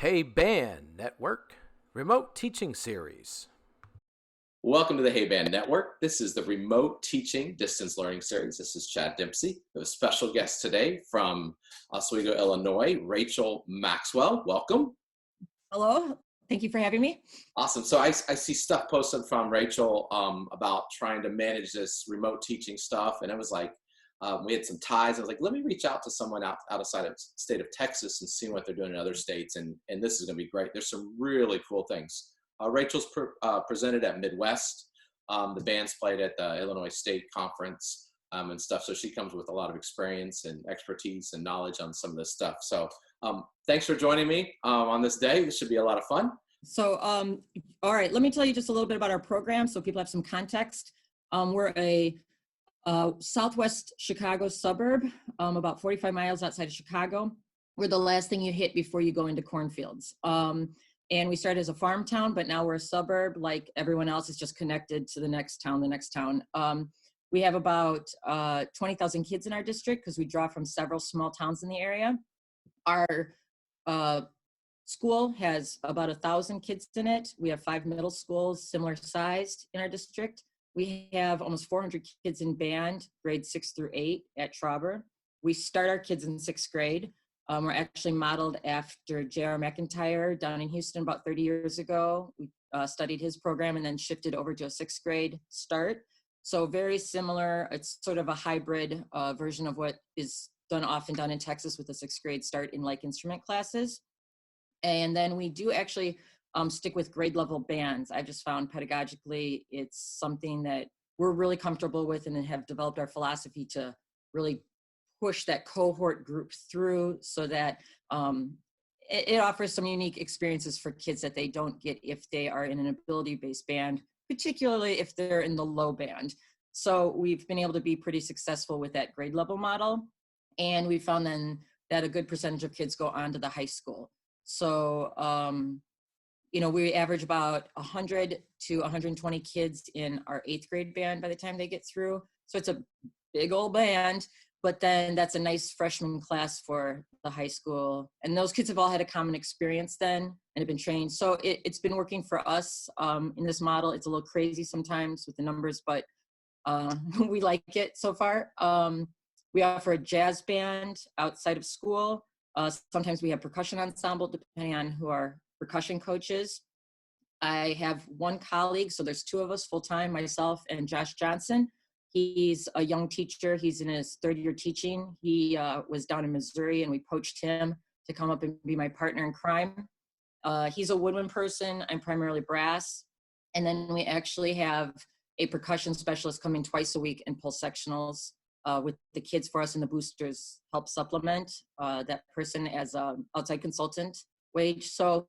Hey Band Network Remote Teaching Series. Welcome to the Hey Band Network. This is the Remote Teaching Distance Learning Series. This is Chad Dempsey. We have a special guest today from Oswego, Illinois, Rachel Maxwell. Welcome. Hello. Thank you for having me. Awesome. So I see stuff posted from Rachel about trying to manage this remote teaching stuff. And I was like, we had some ties. I was like, let me reach out to someone outside of the state of Texas and see what they're doing in other states. And this is going to be great. There's some really cool things. Rachel's presented at Midwest. The band's played at the Illinois State Conference and stuff. So she comes with a lot of experience and expertise and knowledge on some of this stuff. So thanks for joining me on this day. This should be a lot of fun. So, all right, let me tell you just a little bit about our program so people have some context. We're a Southwest Chicago suburb, about 45 miles outside of Chicago. We're the last thing you hit before you go into cornfields. And we started as a farm town, but now we're a suburb. Like everyone else, is just connected to the next town, We have about 20,000 kids in our district because we draw from several small towns in the area. Our school has about 1,000 kids in it. We have 5 middle schools, similar sized in our district. We have almost 400 kids in band, grades 6 through 8 at Traughber. We start our kids in 6th grade. We're actually modeled after J.R. McIntyre down in Houston about 30 years ago. We studied his program and then shifted over to a 6th grade start. So very similar. It's sort of a hybrid version of what is often done in Texas with a 6th grade start in like instrument classes. And then we do actually stick with grade level bands. I just found pedagogically it's something that we're really comfortable with and then have developed our philosophy to really push that cohort group through so that it offers some unique experiences for kids that they don't get if they are in an ability-based band, particularly if they're in the low band. So we've been able to be pretty successful with that grade level model. And we found then that a good percentage of kids go on to the high school. So, we average about 100 to 120 kids in our 8th grade band by the time they get through. So it's a big old band. But then that's a nice freshman class for the high school. And those kids have all had a common experience then and have been trained. So it's been working for us in this model. It's a little crazy sometimes with the numbers, but we like it so far. We offer a jazz band outside of school. Sometimes we have percussion ensemble, depending on who our percussion coach is. I have one colleague, so there's 2 of us full-time, myself and Josh Johnson. He's a young teacher. He's in his 3rd year teaching. He was down in Missouri and we poached him to come up and be my partner in crime. He's a woodwind person. I'm primarily brass. And then we actually have a percussion specialist come in twice a week and pull sectionals with the kids for us, and the boosters help supplement that person as an outside consultant wage. So,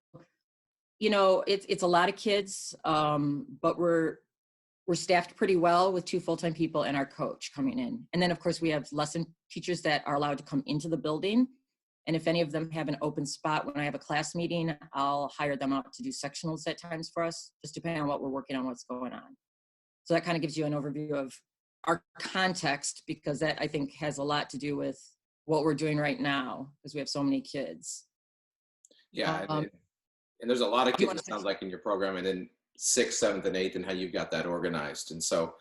it's a lot of kids, but we're staffed pretty well with 2 full-time people and our coach coming in. And then of course we have lesson teachers that are allowed to come into the building. And if any of them have an open spot when I have a class meeting, I'll hire them out to do sectionals at times for us, just depending on what we're working on, what's going on. So that kind of gives you an overview of our context, because that I think has a lot to do with what we're doing right now, because we have so many kids. Yeah, and there's a lot of kids, it sounds like, in your program, and then 6th, 7th, and 8th, and how you've got that organized. And so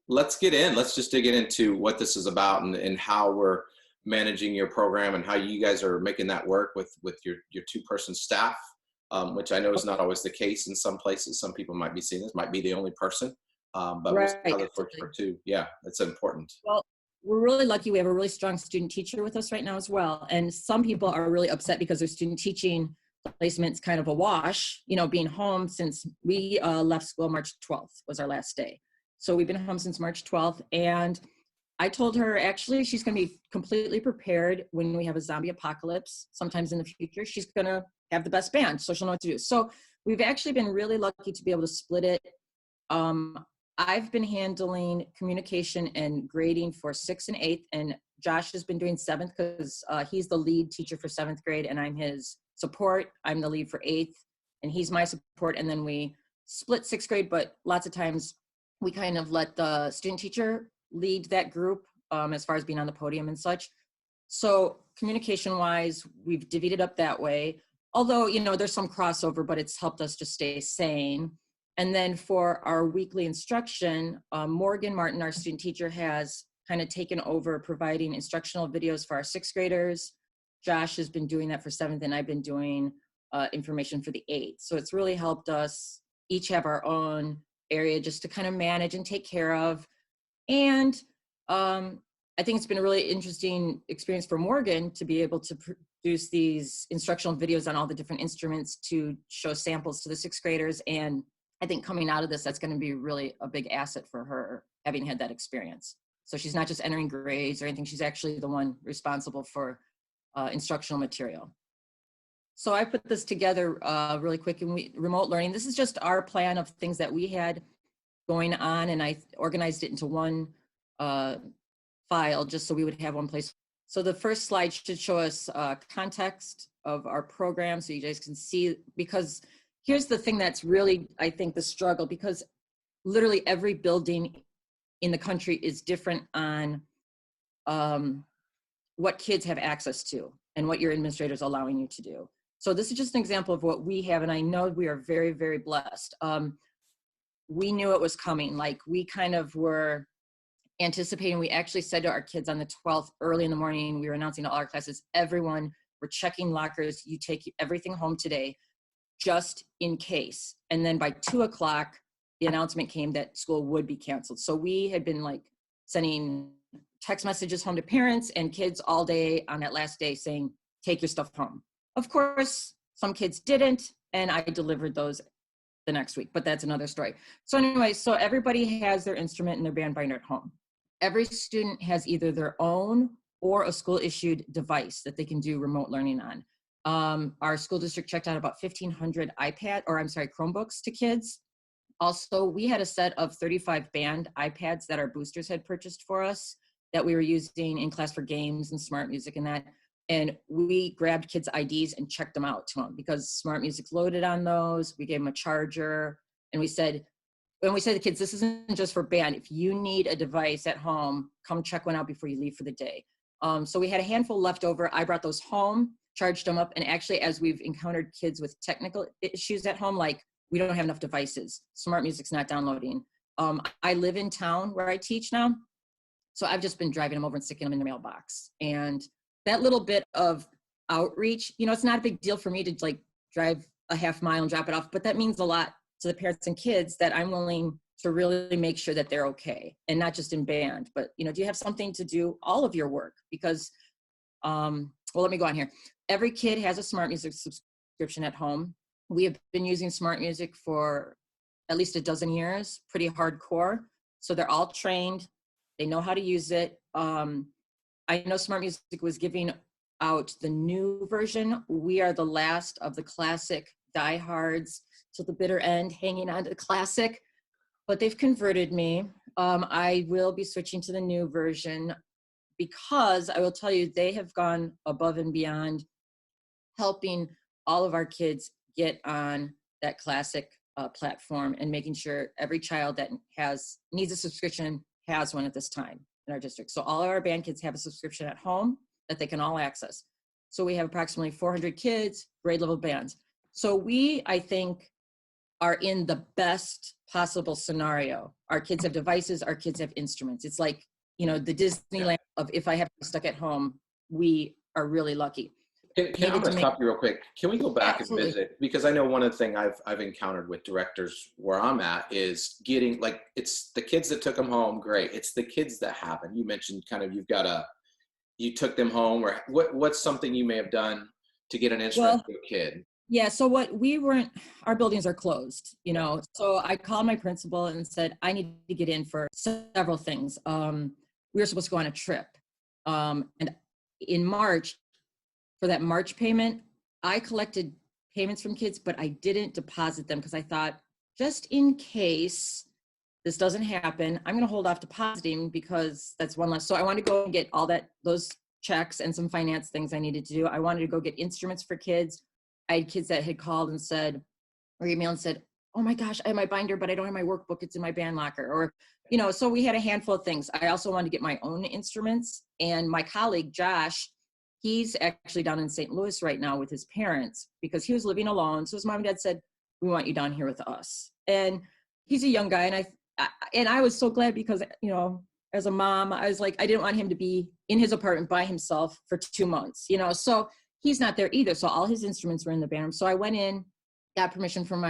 let's get in. Let's just dig into what this is about and how we're managing your program and how you guys are making that work with your 2-person staff, which I know is not always the case in some places. Some people might be seeing this, might be the only person, but right, for 2. Yeah, that's important. Well, we're really lucky. We have a really strong student teacher with us right now as well. And some people are really upset because their student teaching placement's kind of a wash, being home since we left school March 12th was our last day. So we've been home since March 12th. And I told her, actually, she's going to be completely prepared when we have a zombie apocalypse sometimes in the future. She's going to have the best band, so she'll know what to do. So we've actually been really lucky to be able to split it. I've been handling communication and grading for 6th and 8th, and Josh has been doing 7th because he's the lead teacher for 7th grade, and I'm his support. I'm the lead for 8th, and he's my support. And then we split 6th grade, but lots of times we kind of let the student teacher lead that group as far as being on the podium and such. So communication wise, we've divvied it up that way. although, you know, there's some crossover, but it's helped us just stay sane. And then for our weekly instruction, Morgan Martin, our student teacher, has kind of taken over providing instructional videos for our 6th graders. Josh has been doing that for 7th, and I've been doing information for the 8th. So it's really helped us each have our own area just to kind of manage and take care of. And I think it's been a really interesting experience for Morgan to be able to produce these instructional videos on all the different instruments to show samples to the 6th graders. And I think coming out of this, that's going to be really a big asset for her, having had that experience. So she's not just entering grades or anything, she's actually the one responsible for instructional material. So I put this together really quick, and remote learning, this is just our plan of things that we had going on, and I organized it into one file just so we would have one place. So the first slide should show us context of our program so you guys can see, because here's the thing that's really, I think, the struggle, because literally every building in the country is different on what kids have access to and what your administrator is allowing you to do. So this is just an example of what we have, and I know we are very, very blessed. We knew it was coming. Like, we kind of were anticipating. We actually said to our kids on the 12th, early in the morning, we were announcing to all our classes, everyone, we're checking lockers. You take everything home today, just in case. And then by 2 o'clock, the announcement came that school would be canceled. So we had been like sending text messages home to parents and kids all day on that last day saying, take your stuff home. Of course, some kids didn't, and I delivered those the next week, but that's another story. So anyway, so everybody has their instrument and their band binder at home. Every student has either their own or a school-issued device that they can do remote learning on. Our school district checked out about 1,500 Chromebooks to kids. Also, we had a set of 35 band iPads that our boosters had purchased for us that we were using in class for games and smart music and that. And we grabbed kids' IDs and checked them out to them because smart music's loaded on those. We gave them a charger, and we said to the kids, this isn't just for band. If you need a device at home, come check one out before you leave for the day. So we had a handful left over. I brought those home, charged them up, and actually, as we've encountered kids with technical issues at home, like we don't have enough devices, smart music's not downloading. I live in town where I teach now, so I've just been driving them over and sticking them in the mailbox. And that little bit of outreach, you know, it's not a big deal for me to like drive a half mile and drop it off, but that means a lot to the parents and kids that I'm willing to really make sure that they're okay, and not just in band, but, you know, do you have something to do all of your work? Because, well, let me go on here. Every kid has a smart music subscription at home. We have been using smart music for at least a dozen years, pretty hardcore. So they're all trained. They know how to use it. I know Smart Music was giving out the new version. We are the last of the classic diehards to the bitter end, hanging on to the classic, but they've converted me. I will be switching to the new version because I will tell you, they have gone above and beyond helping all of our kids get on that classic platform and making sure every child that needs a subscription has one at this time in our district. So all of our band kids have a subscription at home that they can all access. So we have approximately 400 kids, grade level bands. So we, I think, are in the best possible scenario. Our kids have devices, our kids have instruments. It's like, you know, the Disneyland of if I have to be stuck at home, we are really lucky. I'm going to stop you real quick. Can we go back Absolutely. and visit? Because I know one of the things I've encountered with directors where I'm at is getting, like, it's the kids that took them home, great. It's the kids that haven't. You mentioned kind of you took them home, or what's something you may have done to get an instrument to a kid? Yeah, so our buildings are closed, you know, so I called my principal and said, I need to get in for several things. We were supposed to go on a trip. And in March, for that March payment, I collected payments from kids, but I didn't deposit them because I thought, just in case this doesn't happen, I'm going to hold off depositing because that's one less. So I wanted to go and get those checks and some finance things I needed to do. I wanted to go get instruments for kids. I had kids that had called and said, or emailed and said, oh my gosh, I have my binder, but I don't have my workbook. It's in my band locker. Or, you know, so we had a handful of things. I also wanted to get my own instruments. And my colleague, Josh, he's actually down in St. Louis right now with his parents because he was living alone. So his mom and dad said, we want you down here with us. And he's a young guy. And I was so glad because, you know, as a mom, I was like, I didn't want him to be in his apartment by himself for 2 months, you know, so he's not there either. So all his instruments were in the band room. So I went in, got permission from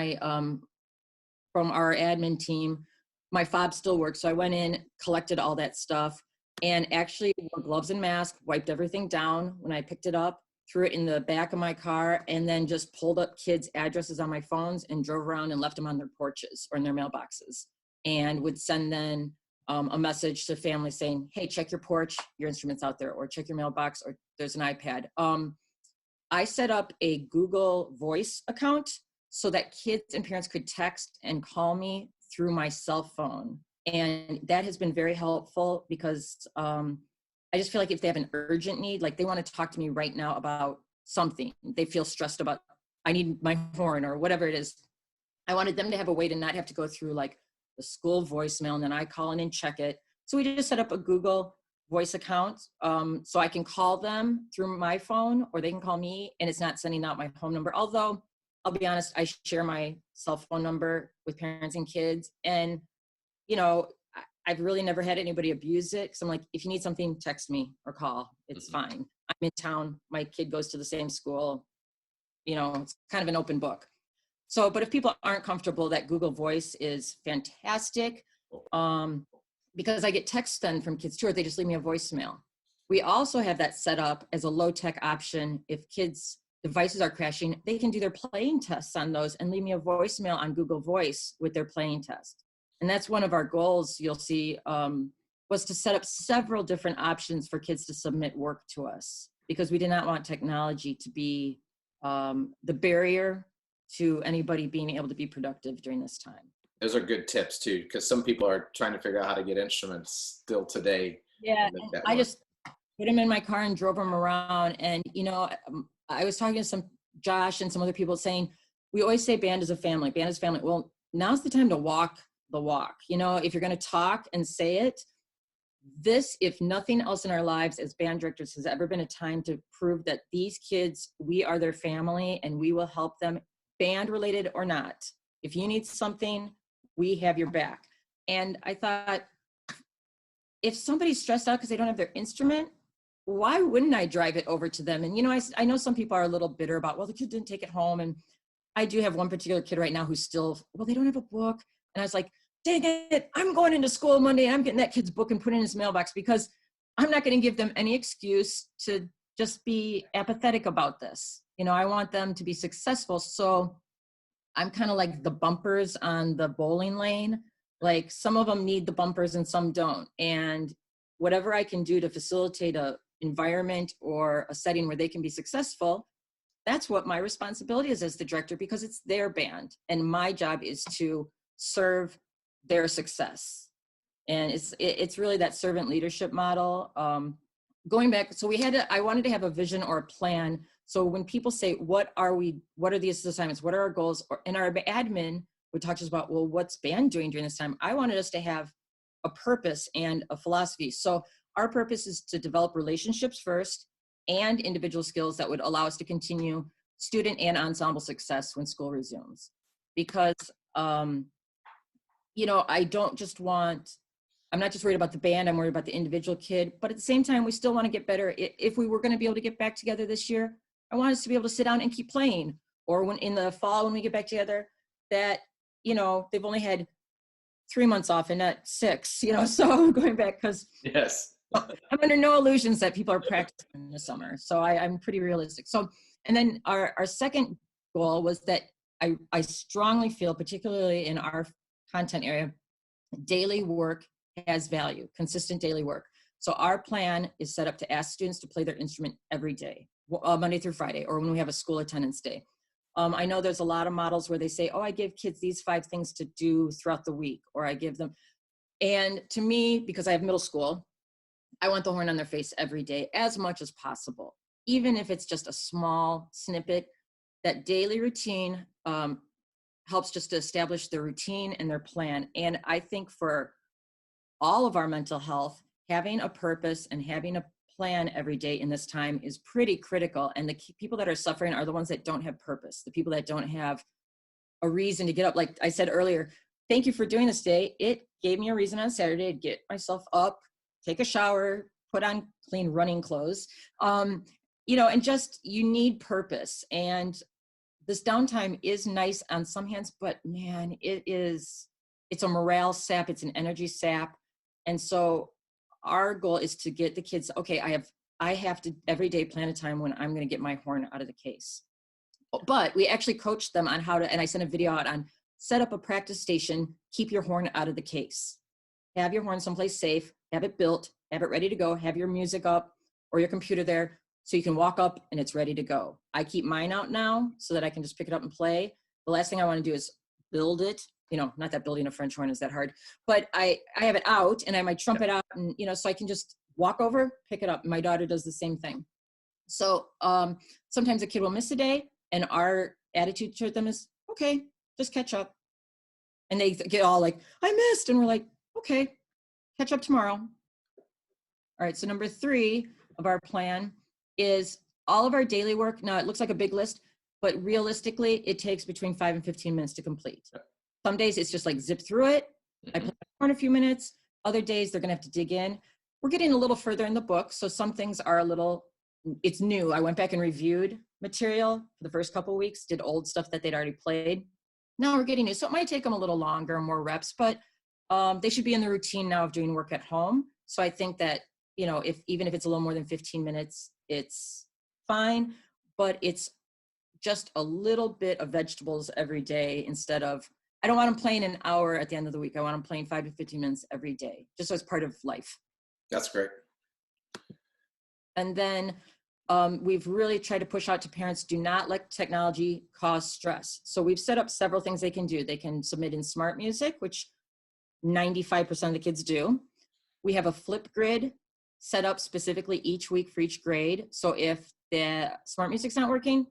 from our admin team. My fob still works. So I went in, collected all that stuff, and actually wore gloves and mask, wiped everything down when I picked it up, threw it in the back of my car, and then just pulled up kids' addresses on my phones and drove around and left them on their porches or in their mailboxes, and would send then a message to families saying, hey, check your porch, your instrument's out there, or check your mailbox, or there's an iPad. I set up a Google Voice account so that kids and parents could text and call me through my cell phone. And that has been very helpful because I just feel like if they have an urgent need, like they want to talk to me right now about something, they feel stressed about, I need my horn or whatever it is. I wanted them to have a way to not have to go through like the school voicemail and then I call in and check it. So we just set up a Google Voice account so I can call them through my phone or they can call me and it's not sending out my home number. Although I'll be honest, I share my cell phone number with parents and kids, and you know, I've really never had anybody abuse it. Cause I'm like, if you need something, text me or call, it's fine. I'm in town. My kid goes to the same school. You know, it's kind of an open book. So, but if people aren't comfortable, that Google Voice is fantastic. Because I get texts then from kids too, or they just leave me a voicemail. We also have that set up as a low tech option. If kids' devices are crashing, they can do their playing tests on those and leave me a voicemail on Google Voice with their playing test. And that's one of our goals, you'll see, was to set up several different options for kids to submit work to us, because we did not want technology to be the barrier to anybody being able to be productive during this time. Those are good tips too, because some people are trying to figure out how to get instruments still today. Yeah, I just put them in my car and drove them around. And, you know, I was talking to Josh and some other people saying, we always say band is a family, band is family. Well, now's the time to walk the walk. You know, if you're going to talk and say it, this, if nothing else in our lives as band directors, has ever been a time to prove that these kids, we are their family and we will help them, band related or not. If you need something, we have your back. And I thought, if somebody's stressed out because they don't have their instrument, why wouldn't I drive it over to them? And, you know, I know some people are a little bitter about, well, the kid didn't take it home. And I do have one particular kid right now who's still, well, they don't have a book. And I was like, dang it, I'm going into school Monday and I'm getting that kid's book and putting it in his mailbox, because I'm not going to give them any excuse to just be apathetic about this. You know, I want them to be successful. So I'm kind of like the bumpers on the bowling lane. Like some of them need the bumpers and some don't. And whatever I can do to facilitate a environment or a setting where they can be successful, that's what my responsibility is as the director, because it's their band. And my job is to serve their success. And it's really that servant leadership model. Going back, so I wanted to have a vision or a plan. So when people say, what are these assignments? What are our goals? And our admin would talk to us about, well, what's band doing during this time? I wanted us to have a purpose and a philosophy. So our purpose is to develop relationships first and individual skills that would allow us to continue student and ensemble success when school resumes. Because, you know, I'm not just worried about the band, I'm worried about the individual kid, but at the same time, we still want to get better. If we were going to be able to get back together this year, I want us to be able to sit down and keep playing. Or when in the fall, when we get back together, that, you know, they've only had 3 months off and not 6, you know, so going back, because yes, I'm under no illusions that people are practicing in the summer. So I'm pretty realistic. So, and then our second goal was that I strongly feel, particularly in our content area, daily work has value, consistent daily work. So our plan is set up to ask students to play their instrument every day, Monday through Friday, or when we have a school attendance day. I know there's a lot of models where they say, oh, I give kids these 5 things to do throughout the week, or I give them. And to me, because I have middle school, I want the horn on their face every day as much as possible. Even if it's just a small snippet, that daily routine helps just to establish their routine and their plan. And I think for all of our mental health, having a purpose and having a plan every day in this time is pretty critical. And the people that are suffering are the ones that don't have purpose, the people that don't have a reason to get up. Like I said earlier, thank you for doing this day. It gave me a reason on Saturday to get myself up, take a shower, put on clean running clothes. You know, and just, you need purpose. And this downtime is nice on some hands, but man, it's a morale sap. It's an energy sap. And so our goal is to get the kids, okay, I have to every day plan a time when I'm going to get my horn out of the case. But we actually coached them on how to, and I sent a video out on set up a practice station, keep your horn out of the case. Have your horn someplace safe, have it built, have it ready to go, have your music up or your computer there so you can walk up and it's ready to go. I keep mine out now so that I can just pick it up and play. The last thing I want to do is build it. You know, not that building a French horn is that hard, but I have it out and I might trumpet out and, you know, so I can just walk over, pick it up. My daughter does the same thing. So sometimes a kid will miss a day and our attitude toward them is, okay, just catch up. And they get all like, I missed. And we're like, okay, catch up tomorrow. All right, so number 3 of our plan is all of our daily work. Now it looks like a big list, but realistically, it takes between 5 and 15 minutes to complete. Some days it's just like zip through it. I play for a few minutes. Other days they're gonna have to dig in. We're getting a little further in the book, so some things are a little, it's new. I went back and reviewed material for the first couple of weeks, did old stuff that they'd already played. Now we're getting new, so it might take them a little longer, more reps, but they should be in the routine now of doing work at home. So I think that, you know, even if it's a little more than 15 minutes, it's fine, but it's just a little bit of vegetables every day instead of, I don't want them playing an hour at the end of the week. I want them playing 5 to 15 minutes every day, just as part of life. That's great. And then we've really tried to push out to parents, do not let technology cause stress. So we've set up several things they can do. They can submit in smart music, which 95% of the kids do. We have a Flipgrid set up specifically each week for each grade. So if the smart music's not working,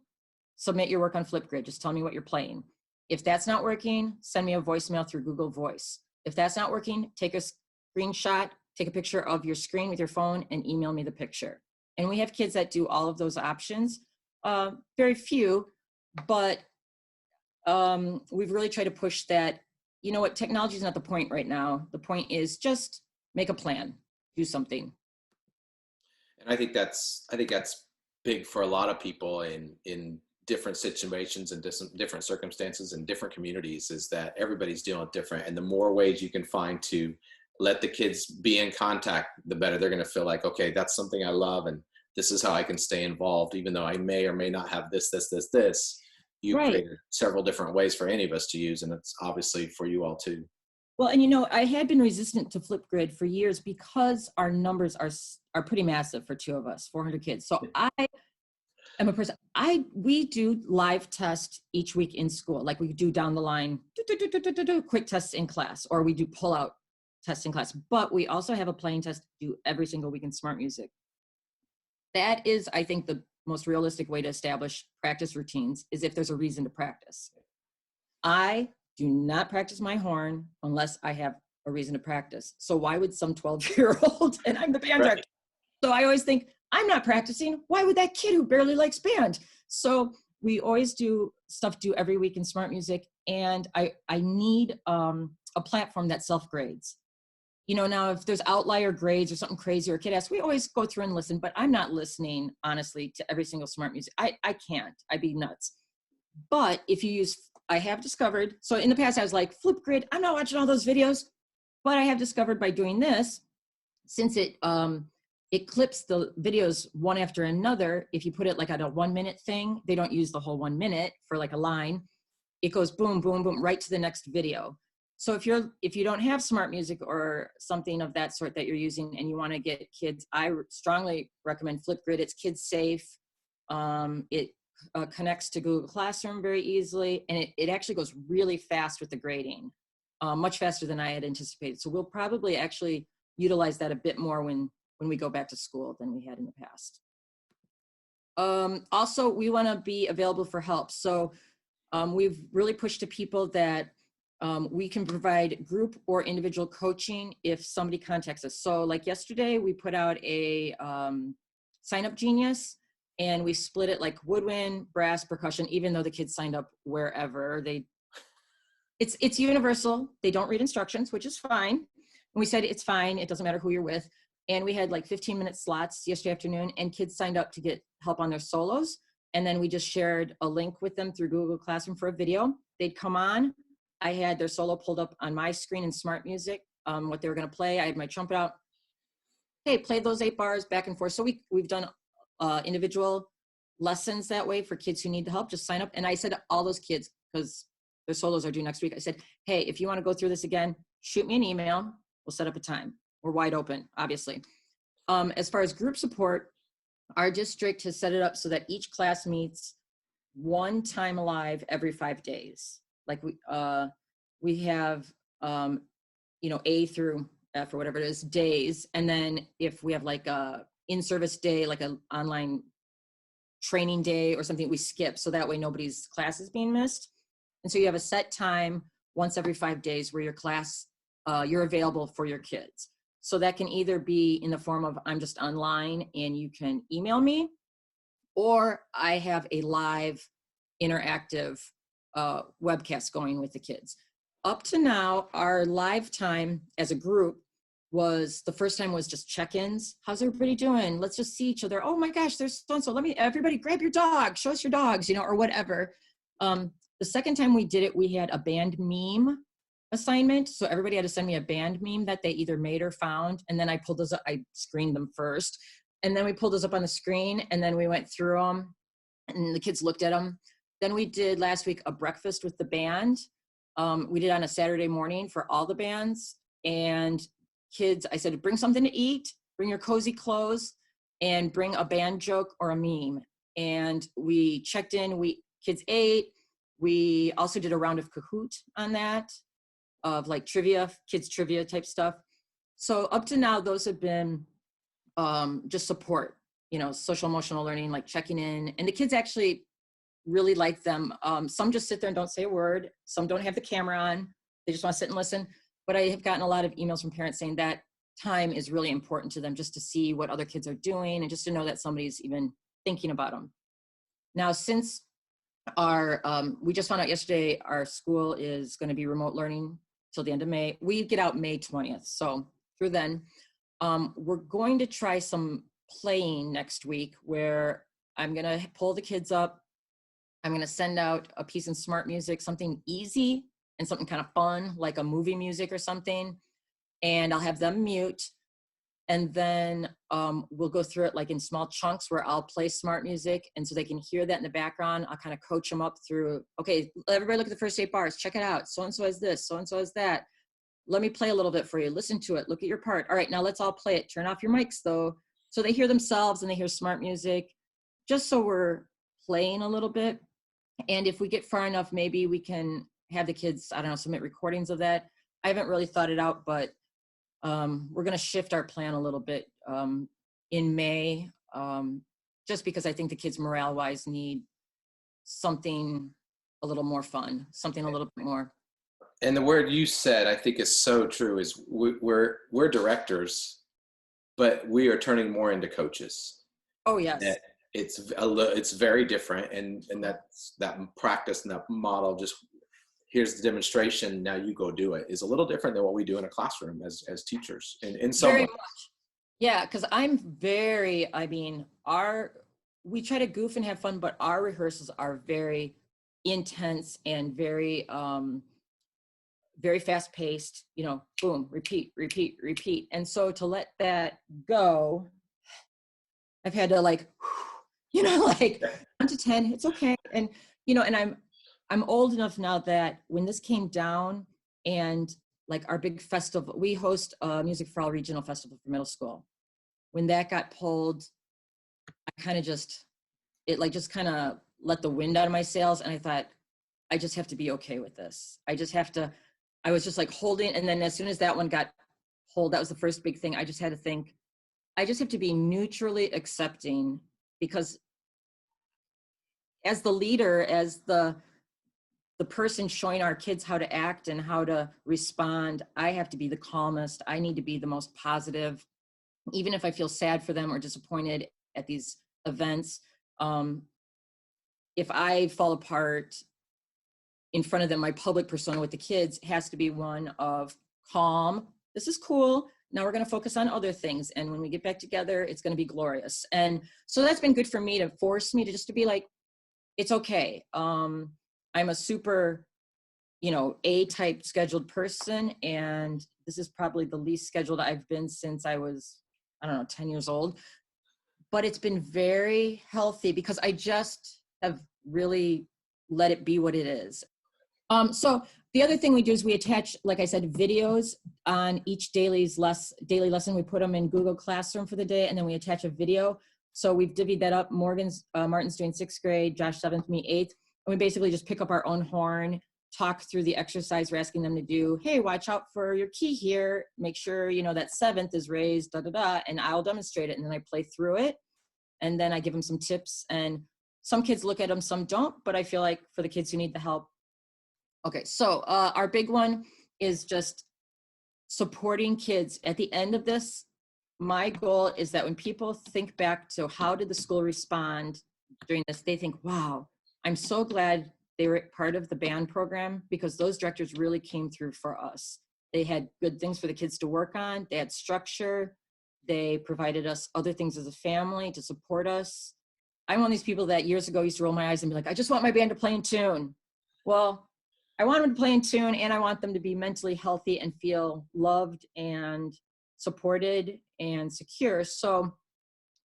submit your work on Flipgrid. Just tell me what you're playing. If that's not working, send me a voicemail through Google Voice. If that's not working, take a screenshot, take a picture of your screen with your phone and email me the picture. And we have kids that do all of those options. Very few, but we've really tried to push that. You know what, technology is not the point right now. The point is just make a plan, do something. And I think that's big for a lot of people in different situations and different circumstances and different communities, is that everybody's dealing with different. And the more ways you can find to let the kids be in contact, the better they're going to feel like, okay, that's something I love. And this is how I can stay involved, even though I may or may not have this. You right. created several different ways for any of us to use. And it's obviously for you all too. Well, and you know, I had been resistant to Flipgrid for years because our numbers are pretty massive for 2 of us, 400 kids. So I am a person, we do live test each week in school. Like we do down the line, quick tests in class, or we do pull out tests in class. But we also have a playing test due every single week in smart music. That is, I think, the most realistic way to establish practice routines is if there's a reason to practice. I do not practice my horn unless I have a reason to practice. So why would some 12-year-old, and I'm the band director, so I always think, I'm not practicing. Why would that kid who barely likes band? So we always do stuff due every week in smart music. And I need a platform that self-grades. You know, now if there's outlier grades or something crazy or a kid asks, we always go through and listen, but I'm not listening, honestly, to every single smart music. I can't, I'd be nuts. But if you use, I have discovered, so in the past I was like, Flipgrid, I'm not watching all those videos, but I have discovered by doing this, since it clips the videos one after another, if you put it like at a 1-minute thing, they don't use the whole 1 minute for like a line. It goes boom, boom, boom, right to the next video. So if you don't have smart music or something of that sort that you're using and you want to get kids, I strongly recommend Flipgrid. It's kids safe. It connects to Google Classroom very easily, and it actually goes really fast with the grading, much faster than I had anticipated. So we'll probably actually utilize that a bit more when we go back to school than we had in the past. Also, we want to be available for help. So we've really pushed to people that We can provide group or individual coaching if somebody contacts us. So like yesterday, we put out a Sign Up Genius, and we split it like woodwind, brass, percussion, even though the kids signed up wherever. It's universal. They don't read instructions, which is fine. And we said, it's fine. It doesn't matter who you're with. And we had like 15-minute slots yesterday afternoon, and kids signed up to get help on their solos. And then we just shared a link with them through Google Classroom for a video. They'd come on. I had their solo pulled up on my screen in Smart Music, what they were going to play. I had my trumpet out. Hey, play those 8 bars back and forth. So we've done individual lessons that way for kids who need the help. Just sign up. And I said to all those kids, because their solos are due next week, I said, hey, if you want to go through this again, shoot me an email. We'll set up a time. We're wide open, obviously. As far as group support, our district has set it up so that each class meets one time alive every 5 days. Like we have, A through F or whatever it is, days. And then if we have like a in-service day, like an online training day or something, we skip. So that way nobody's class is being missed. And so you have a set time once every 5 days where your class, you're available for your kids. So that can either be in the form of I'm just online and you can email me, or I have a live interactive webcast going with the kids. Up to now, our live time as a group was, the first time was just check-ins. How's everybody doing? Let's just see each other. Oh my gosh, there's so-and-so. Everybody grab your dog, show us your dogs, or whatever. The second time we did it, we had a band meme assignment. So everybody had to send me a band meme that they either made or found. And then I pulled those up, I screened them first. And then we pulled those up on the screen, and then we went through them and the kids looked at them. Then we did last week a breakfast with the band. We did on a Saturday morning for all the bands, and kids, I said, bring something to eat, bring your cozy clothes, and bring a band joke or a meme. And we checked in, kids ate. We also did a round of Kahoot on that, of like trivia, kids trivia type stuff. So up to now, those have been just support, social emotional learning, like checking in. And the kids actually really like them. Some just sit there and don't say a word. Some don't have the camera on. They just want to sit and listen. But I have gotten a lot of emails from parents saying that time is really important to them, just to see what other kids are doing and just to know that somebody's even thinking about them. Now, since we just found out yesterday, our school is going to be remote learning till the end of May. We get out May 20th. So through then, we're going to try some playing next week, where I'm going to pull the kids up. I'm going to send out a piece in Smart Music, something easy and something kind of fun, like a movie music or something. And I'll have them mute. And then we'll go through it like in small chunks, where I'll play Smart Music. And so they can hear that in the background. I'll kind of coach them up through, okay, everybody look at the first 8 bars, check it out. So-and-so has this, so-and-so has that. Let me play a little bit for you. Listen to it, look at your part. All right, now let's all play it. Turn off your mics though. So they hear themselves and they hear Smart Music, just so we're playing a little bit. And if we get far enough, maybe we can have the kids, I don't know, submit recordings of that. I haven't really thought it out, but we're going to shift our plan a little bit in May, just because I think the kids morale-wise need something a little more fun, something a little bit more. And the word you said, I think is so true, is we're directors, but we are turning more into coaches. Oh, yes. And it's very different. And that practice and that model, just here's the demonstration, now you go do it, is a little different than what we do in a classroom as teachers in some Very way. much. Yeah, because we try to goof and have fun, but our rehearsals are very intense and very, very fast paced, boom, repeat, repeat, repeat. And so to let that go, I've had to like 1 to 10, it's okay. And, and I'm old enough now that when this came down, and like our big festival, we host a Music for All regional festival for middle school. When that got pulled, I kind of just let the wind out of my sails. And I thought, I just have to be okay with this. I was just like holding. And then as soon as that one got pulled, that was the first big thing. I just had to think, I just have to be neutrally accepting, because as the leader, as the the person showing our kids how to act and how to respond. I have to be the calmest. I need to be the most positive, even if I feel sad for them or disappointed at these events. If I fall apart in front of them, my public persona with the kids has to be one of calm. This is cool. Now we're going to focus on other things. And when we get back together, it's going to be glorious. And so that's been good for me to force me to just to be like, it's okay. I'm a super, A-type scheduled person. And this is probably the least scheduled I've been since I was, 10 years old. But it's been very healthy because I just have really let it be what it is. So the other thing we do is we attach, like I said, videos on each daily lesson. We put them in Google Classroom for the day, and then we attach a video. So we've divvied that up. Martin's doing 6th grade, Josh 7th, me 8th. And we basically just pick up our own horn, talk through the exercise we're asking them to do. Hey, watch out for your key here. Make sure, that 7th is raised, and I'll demonstrate it. And then I play through it. And then I give them some tips. And some kids look at them, some don't. But I feel like for the kids who need the help. Okay, so our big one is just supporting kids. At the end of this, my goal is that when people think back to how did the school respond during this, they think, wow, I'm so glad they were part of the band program because those directors really came through for us. They had good things for the kids to work on. They had structure. They provided us other things as a family to support us. I'm one of these people that years ago used to roll my eyes and be like, I just want my band to play in tune. Well, I want them to play in tune, and I want them to be mentally healthy and feel loved and supported and secure. So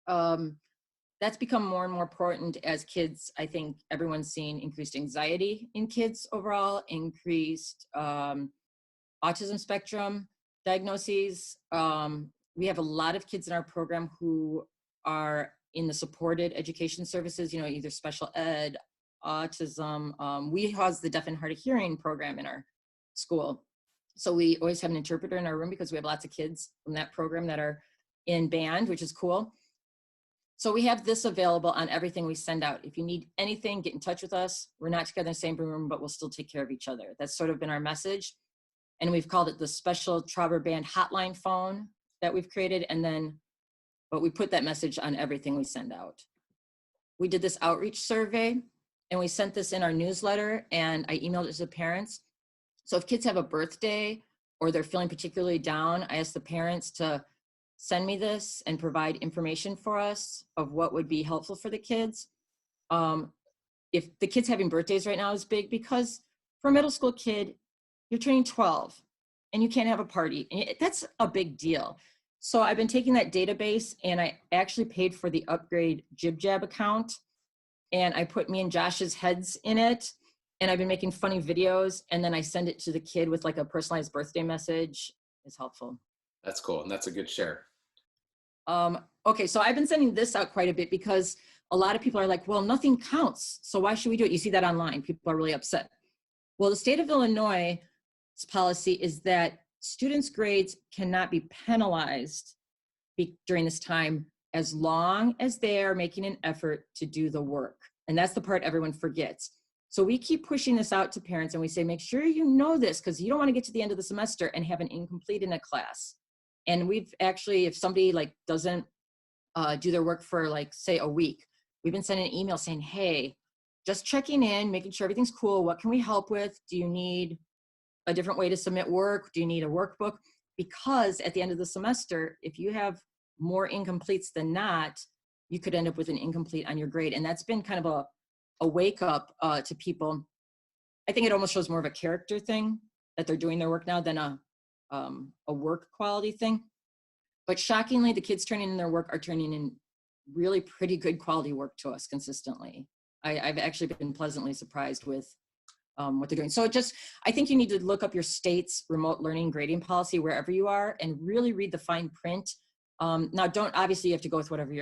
that's become more and more important as kids. I think everyone's seeing increased anxiety in kids overall, increased autism spectrum diagnoses. We have a lot of kids in our program who are in the supported education services, either special ed, autism. We house the deaf and hard of hearing program in our school. So we always have an interpreter in our room because we have lots of kids from that program that are in band, which is cool. So we have this available on everything we send out. If you need anything, get in touch with us. We're not together in the same room, but we'll still take care of each other. That's sort of been our message. And we've called it the special Traughber Band hotline phone that we've created. But we put that message on everything we send out. We did this outreach survey, and we sent this in our newsletter, and I emailed it to the parents. So if kids have a birthday or they're feeling particularly down, I asked the parents to send me this and provide information for us of what would be helpful for the kids. If the kids having birthdays right now is big, because for a middle school kid, you're turning 12 and you can't have a party. And that's a big deal. So I've been taking that database, and I actually paid for the Upgrade Jib Jab account. And I put me and Josh's heads in it, and I've been making funny videos, and then I send it to the kid with like a personalized birthday message. It's helpful. That's cool, and that's a good share. Okay, so I've been sending this out quite a bit because a lot of people are like, well, nothing counts, so why should we do it? You see that online. People are really upset. Well, the state of Illinois' policy is that students' grades cannot be penalized during this time as long as they are making an effort to do the work. And that's the part everyone forgets. So we keep pushing this out to parents, and we say, make sure you know this, because you don't want to get to the end of the semester and have an incomplete in a class. And we've actually, if somebody doesn't do their work for say a week, we've been sending an email saying, hey, just checking in, making sure everything's cool. What can we help with? Do you need a different way to submit work? Do you need a workbook? Because at the end of the semester, if you have more incompletes than not, you could end up with an incomplete on your grade. And that's been kind of a wake up to people. I think it almost shows more of a character thing that they're doing their work now than a work quality thing. But shockingly, the kids turning in their work are turning in really pretty good quality work to us consistently. I've actually been pleasantly surprised with what they're doing. So I think you need to look up your state's remote learning grading policy wherever you are and really read the fine print. Now, obviously you have to go with whatever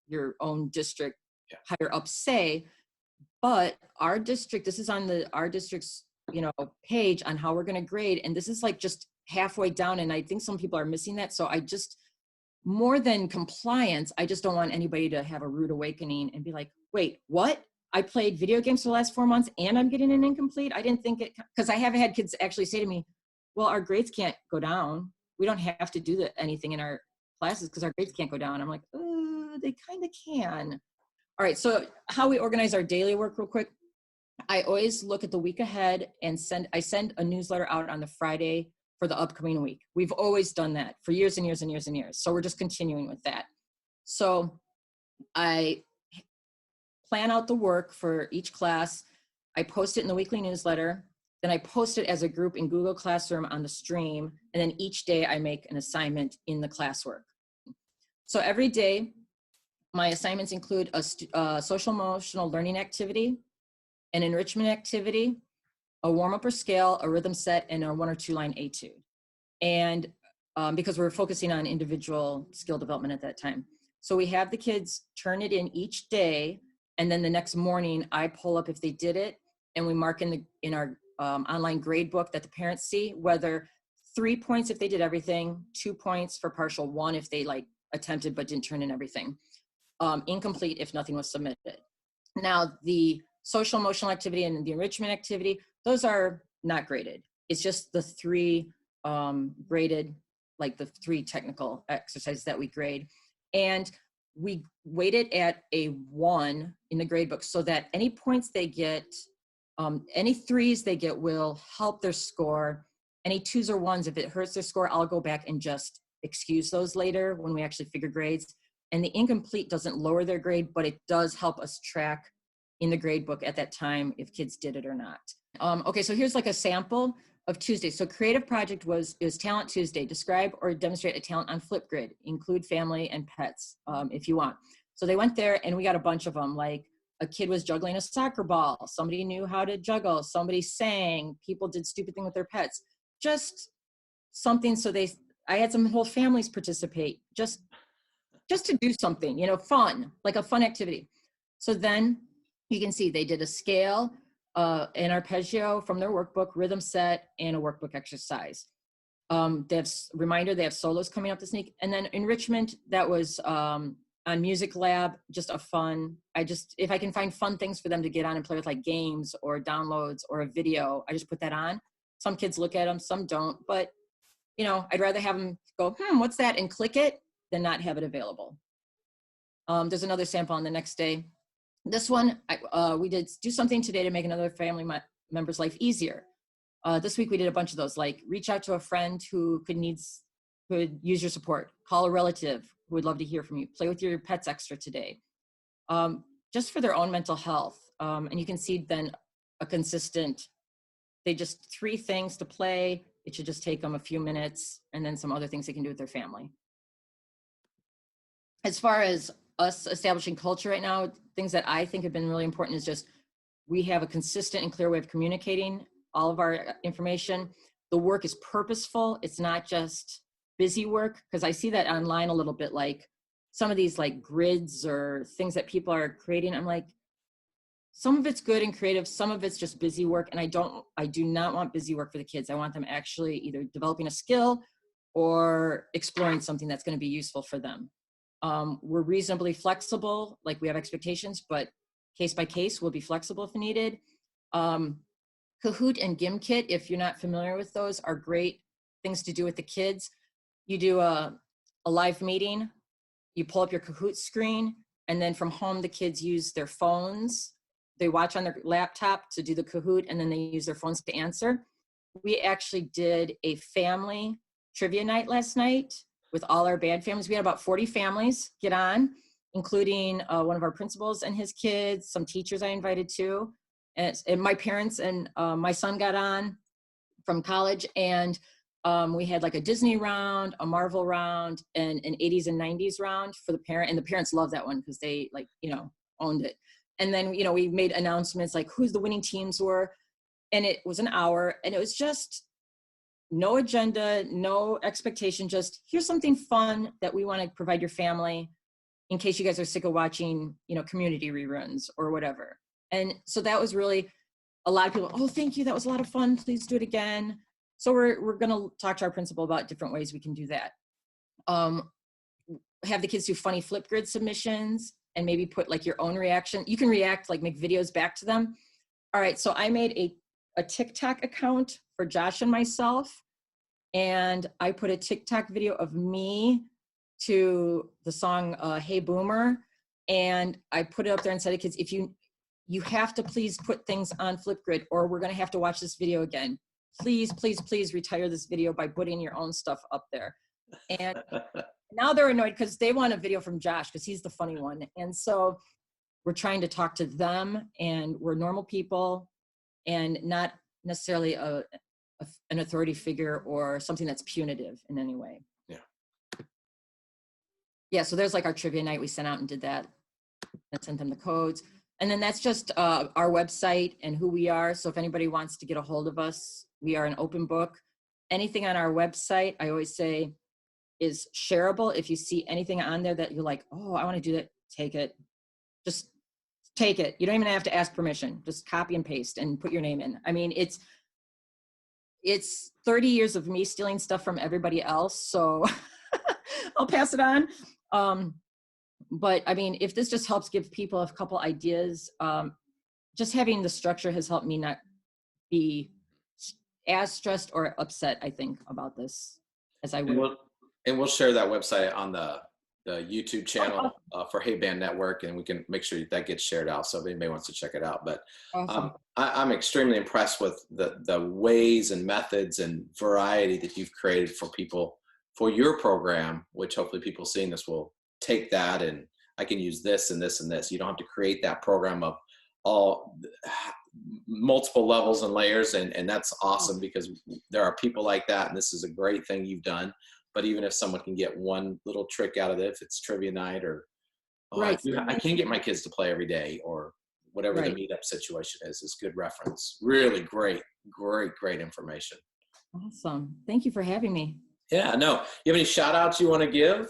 your own district higher up say, but our district, this is on our district's, page on how we're going to grade. And this is just halfway down. And I think some people are missing that. So more than compliance, I just don't want anybody to have a rude awakening and be like, wait, what? I played video games for the last 4 months and I'm getting an incomplete. I didn't think it, because I have had kids actually say to me, well, our grades can't go down. We don't have to do anything in our classes because our grades can't go down. I'm like, they kind of can. All right, so how we organize our daily work real quick. I always look at the week ahead and I send a newsletter out on the Friday for the upcoming week. We've always done that for years and years and years and years. So we're just continuing with that. So I plan out the work for each class. I post it in the weekly newsletter. Then I post it as a group in Google Classroom on the stream. And then each day I make an assignment in the classwork. So every day, my assignments include a social emotional learning activity, an enrichment activity, a warm-up or scale, a rhythm set, and a 1 or 2 line etude. And because we're focusing on individual skill development at that time. So we have the kids turn it in each day, and then the next morning I pull up if they did it, and we mark in our online grade book that the parents see, whether 3 points if they did everything, 2 points for partial, 1 if they like attempted but didn't turn in everything, incomplete if nothing was submitted. Now the social emotional activity and the enrichment activity, those are not graded. It's just the 3 graded, like the 3 technical exercises that we grade. And we weight it at a 1 in the grade book so that any points they get, any 3s they get will help their score. Any 2s or 1s, if it hurts their score, I'll go back and just excuse those later when we actually figure grades. And the incomplete doesn't lower their grade, but it does help us track in the grade book at that time if kids did it or not. Okay, so here's like a sample of Tuesday. So creative project was Talent Tuesday. Describe or demonstrate a talent on Flipgrid. Include family and pets if you want. So they went there and we got a bunch of them. Like a kid was juggling a soccer ball. Somebody knew how to juggle. Somebody sang. People did stupid things with their pets. Just something so I had some whole families participate just to do something, you know, fun, like a fun activity. So then you can see they did a scale, an arpeggio from their workbook, rhythm set, and a workbook exercise. They have solos coming up this week. And then enrichment, that was on Music Lab, just a fun, if I can find fun things for them to get on and play with, like games or downloads or a video, I just put that on. Some kids look at them, some don't, but you know, I'd rather have them go, what's that? And click it than not have it available. There's another sample on the next day. This one, we did do something today to make another family member's life easier. This week we did a bunch of those, like reach out to a friend who could use your support, call a relative who would love to hear from you, play with your pets extra today, just for their own mental health. And you can see then a consistent, they just 3 things to play. It should just take them a few minutes, and then some other things they can do with their family. As far as us establishing culture right now, things that I think have been really important is just we have a consistent and clear way of communicating all of our information. The work is purposeful. It's not just busy work, because I see that online a little bit, like some of these like grids or things that people are creating. I'm like, some of it's good and creative, some of it's just busy work, and I do not want busy work for the kids. I want them actually either developing a skill or exploring something that's going to be useful for them. We're reasonably flexible, like we have expectations, but case by case, we'll be flexible if needed. Kahoot and GimKit, if you're not familiar with those, are great things to do with the kids. You do a live meeting, you pull up your Kahoot screen, and then from home, the kids use their phones. They watch on their laptop to do the Kahoot, and then they use their phones to answer. We actually did a family trivia night last night with all our band families. We had about 40 families get on, including one of our principals and his kids, some teachers I invited to, and my parents and my son got on from college. And we had like a Disney round, a Marvel round, and an 80s and 90s round for the parent. And the parents love that one because they owned it. And then, we made announcements like who's the winning teams were. And it was an hour, and it was just no agenda, no expectation, just here's something fun that we want to provide your family in case you guys are sick of watching, community reruns or whatever. And so that was really a lot of people, oh, thank you. That was a lot of fun. Please do it again. So we're going to talk to our principal about different ways we can do that. Have the kids do funny Flipgrid submissions. and maybe put like your own reaction. You can react, like make videos back to them. All right, so I made a TikTok account for Josh and myself, and I put a TikTok video of me to the song Hey Boomer, and I put it up there and said to kids, if you have to please put things on Flipgrid or we're gonna have to watch this video again. Please, please, please retire this video by putting your own stuff up there. And now they're annoyed because they want a video from Josh because he's the funny one. And so we're trying to talk to them, and we're normal people and not necessarily an authority figure or something that's punitive in any way. Yeah, so there's like our trivia night. We sent out and did that and sent them the codes. And then that's just our website and who we are. So if anybody wants to get a hold of us, we are an open book. Anything on our website, I always say, is shareable. If you see anything on there that you're like, oh, I want to do that, take it. Just take it. You don't even have to ask permission. Just copy and paste and put your name in. I mean, it's 30 years of me stealing stuff from everybody else. So I'll pass it on. But I mean, if this just helps give people a couple ideas, just having the structure has helped me not be as stressed or upset, I think, about this as I would. And we'll share that website on the YouTube channel for Hey Band Network, and we can make sure that gets shared out so if anybody wants to check it out. But Awesome. I'm extremely impressed with the ways and methods and variety that you've created for people for your program, which hopefully people seeing this will take that and I can use this and this and this. You don't have to create that program of all multiple levels and layers, and that's awesome because there are people like that, and this is a great thing you've done. But even if someone can get one little trick out of it, if it's trivia night or I can't get my kids to play every day or whatever the meetup situation is good reference. Really great information. Awesome. Thank you for having me. Yeah, no. You have any shout outs you want to give?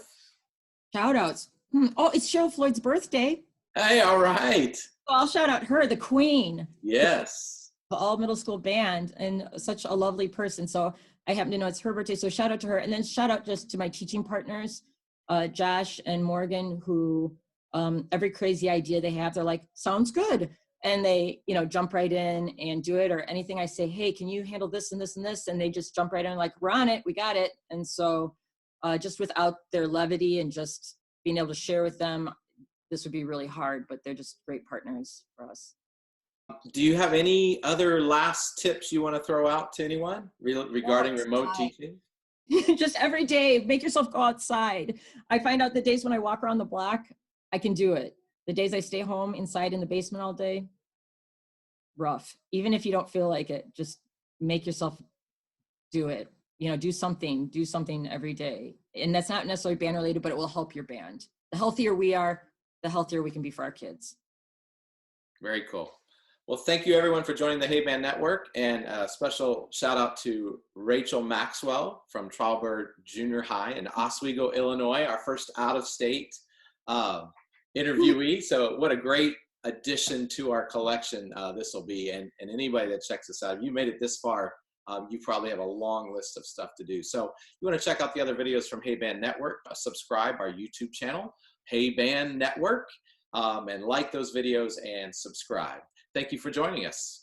Shout outs. Oh, it's Cheryl Floyd's birthday. Hey, all right. So I'll shout out her, the queen. Yes. The all middle school band, and such a lovely person. So I happen to know it's her birthday. So shout out to her. And then shout out just to my teaching partners, Josh and Morgan, who every crazy idea they have, they're like, sounds good. And they, jump right in and do it, or anything I say, hey, can you handle this and this and this? And they just jump right in like, we're on it, we got it. And so just without their levity and just being able to share with them, this would be really hard, but they're just great partners for us. Do you have any other last tips you want to throw out to anyone regarding remote teaching? Just every day, make yourself go outside. I find out the days when I walk around the block, I can do it. The days I stay home inside in the basement all day, rough. Even if you don't feel like it, just make yourself do it. Do something every day. And that's not necessarily band related, but it will help your band. The healthier we are, the healthier we can be for our kids. Very cool. Well, thank you everyone for joining the Hey Band Network, and a special shout out to Rachel Maxwell from Traughber Junior High in Oswego, Illinois, our first out-of-state interviewee. So what a great addition to our collection this will be. And anybody that checks this out, if you made it this far, you probably have a long list of stuff to do. So you want to check out the other videos from Hey Band Network, subscribe our YouTube channel, Hey Band Network, and like those videos and subscribe. Thank you for joining us.